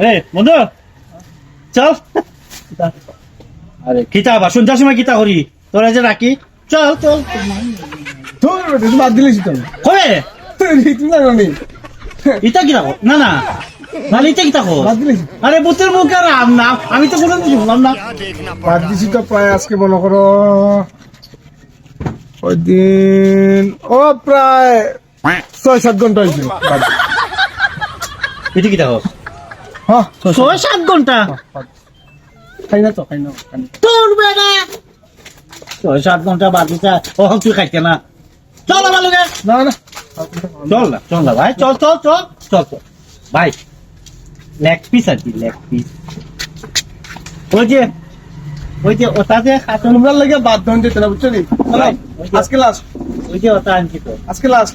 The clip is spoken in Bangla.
এ বন্ধু চল আরে কিতা আবার সন্ধ্যার সময় কিতা করি তোরা যে রাখি চল চল তুই বাদ দিলিস তো কবে তুই জানি ইটা কিতা কর না না নাহলে ইটা কিতা কর বাদ দিলিস আরে বুতের মুখে রাম না আমি তো কোনো কিছু বললাম না বাদ দিছি তো প্রায় আজকে মনে করো ওই দিন ও প্রায় 6-7 ঘন্টা হয়েছিল এটা কিতা কর হ্যাঁ 6-7 ঘন্টা খাই না তোর বেটা 6-7 ঘন্টা বাদ দিতে ও তুই খাইতে না চল আমার লগে না না চল না ভাই চল ভাই লেগ পিস আর কি লেগ পিস ওই যে ওটা যে খাতন তোমরা লাগে বাদ ধন যেতে না বুঝছো নি ভাই, আজকে লাস্ট ওই যে ওটা আনছি তো আজকে লাস্ট